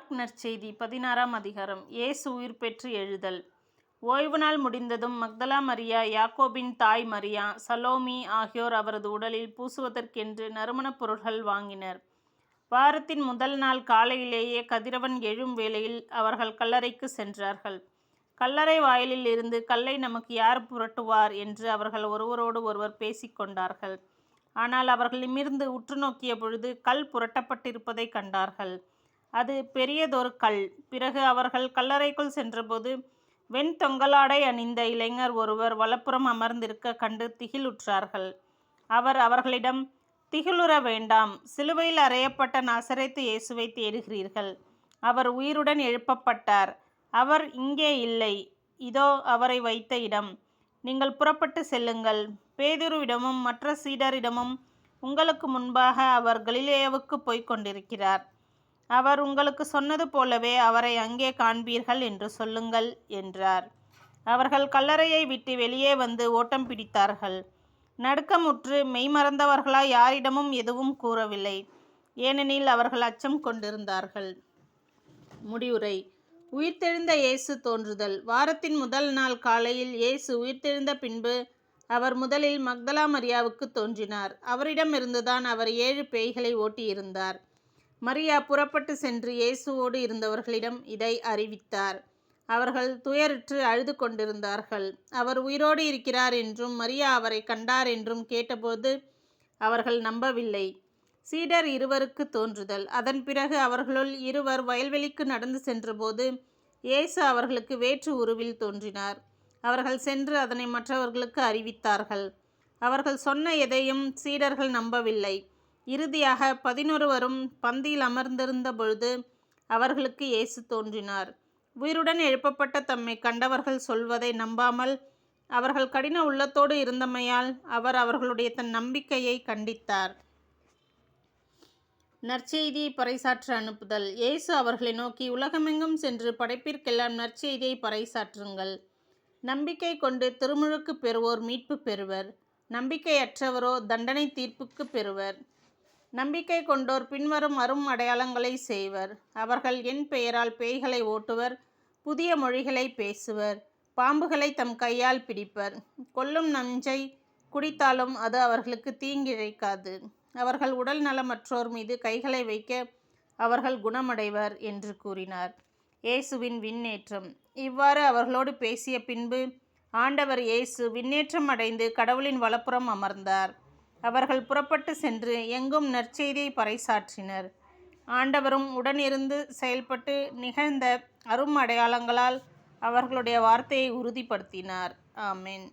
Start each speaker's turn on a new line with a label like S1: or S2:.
S1: Mark நற்செய்தி 16ஆம் அதிகாரம். இயேசு உயிர் பெற்று எழுதல். ஓய்வு நாள் முடிந்ததும் மக்தலா மரியா, யாக்கோபின் தாய் மரியா, சலோமி ஆகியோர் அவரது உடலில் பூசுவதற்கென்று நறுமணப் பொருள்கள் வாங்கினர். வாரத்தின் முதல் நாள் காலையிலேயே கதிரவன் எழும் வேளையில் அவர்கள் கல்லறைக்கு சென்றார்கள். கல்லறை வாயிலில் இருந்து கல்லை நமக்கு யார் புரட்டுவார் என்று அவர்கள் ஒருவரோடு ஒருவர் பேசிக்கொண்டார்கள். ஆனால் அவர்கள் நிமிர்ந்து உற்று நோக்கிய பொழுது கல் புரட்டப்பட்டிருப்பதை கண்டார்கள். அது பெரியதொரு கல். பிறகு அவர்கள் கல்லறைக்குள் சென்றபோது வெண்தொங்கலாடை அணிந்த இளைஞர் ஒருவர் வலப்புறம் அமர்ந்திருக்க கண்டு திகிலுற்றார்கள். அவர் அவர்களிடம், திகிலுற வேண்டாம், சிலுவையில் அறையப்பட்ட நாசரேத்து இயேசுவை தேடுகிறீர்கள். அவர் உயிருடன் எழுப்பப்பட்டார். அவர் இங்கே இல்லை. இதோ அவரை வைத்த இடம். நீங்கள் புறப்பட்டு செல்லுங்கள். பேதுருவிடமும் மற்ற சீடரிடமும் உங்களுக்கு முன்பாக அவர் கலிலேயாவுக்கு போய்க் கொண்டிருக்கிறார். அவர் உங்களுக்கு சொன்னது போலவே அவரை அங்கே காண்பீர்கள் என்று சொல்லுங்கள் என்றார். அவர்கள் கல்லறையை விட்டு வெளியே வந்து ஓட்டம் பிடித்தார்கள். நடுக்கமுற்று மெய்மறந்தவர்களாய் யாரிடமும் எதுவும் கூறவில்லை. ஏனெனில் அவர்கள் அச்சம் கொண்டிருந்தார்கள். முடிவுரை. உயிர்த்தெழுந்த இயேசு தோன்றுதல். வாரத்தின் முதல் நாள் காலையில் இயேசு உயிர்த்தெழுந்த பின்பு அவர் முதலில் மக்தலா மரியாவுக்கு தோன்றினார். அவரிடமிருந்துதான் அவர் 7 பேய்களை ஓட்டியிருந்தார். மரியா புறப்பட்டு சென்று இயேசுவோடு இருந்தவர்களிடம் இதை அறிவித்தார். அவர்கள் துயருற்று அழுது கொண்டிருந்தார்கள். அவர் உயிரோடு இருக்கிறார் என்றும் மரியா அவரை கண்டார் என்றும் கேட்டபோது அவர்கள் நம்பவில்லை. சீடர் 2 தோன்றுதல். அதன் பிறகு அவர்களுள் 2 வயல்வெளிக்கு நடந்து சென்றபோது இயேசு அவர்களுக்கு வேற்று உருவில் தோன்றினார். அவர்கள் சென்று அதனை மற்றவர்களுக்கு அறிவித்தார்கள். அவர்கள் சொன்ன எதையும் சீடர்கள் நம்பவில்லை. இறுதியாக 11 பந்தியில் அமர்ந்திருந்த பொழுது அவர்களுக்கு இயேசு தோன்றினார். உயிருடன் எழுப்பப்பட்ட தம்மை கண்டவர்கள் சொல்வதை நம்பாமல் அவர்கள் கடின உள்ளத்தோடு இருந்தமையால் அவர் அவர்களுடைய தன் நம்பிக்கையை கண்டித்தார். நற்செய்தியை பறைசாற்ற அனுப்புதல். இயேசு அவர்களை நோக்கி, உலகமெங்கும் சென்று படைப்பிற்கெல்லாம் நற்செய்தியை பறைசாற்றுங்கள். நம்பிக்கை கொண்டு திருமுழுக்கு பெறுவோர் மீட்பு பெறுவர். நம்பிக்கையற்றவரோ தண்டனை தீர்ப்புக்கு பெறுவர். நம்பிக்கை கொண்டோர் பின்வரும் அரும் அடையாளங்களை செய்வர். அவர்கள் என் பெயரால் பேய்களை ஓட்டுவர், புதிய மொழிகளை பேசுவர், பாம்புகளை தம் கையால் பிடிப்பர், கொல்லும் நஞ்சை குடித்தாலும் அது அவர்களுக்கு தீங்கிழைக்காது. அவர்கள் உடல் நலமற்றோர் மீது கைகளை வைக்க அவர்கள் குணமடைவர் என்று கூறினார். இயேசுவின் விண்ணேற்றம். இவ்வாறு அவர்களோடு பேசிய பின்பு ஆண்டவர் இயேசு விண்ணேற்றம் அடைந்து கடவுளின் வலப்புறம் அமர்ந்தார். அவர்கள் புறப்பட்டு சென்று எங்கும் நற்செய்தியை பறைசாற்றினர். ஆண்டவரும் உடனிருந்து செயல்பட்டு நிகழ்ந்த அரும் அடையாளங்களால் அவர்களுடைய வார்த்தையை உறுதிப்படுத்தினார். ஆமென்.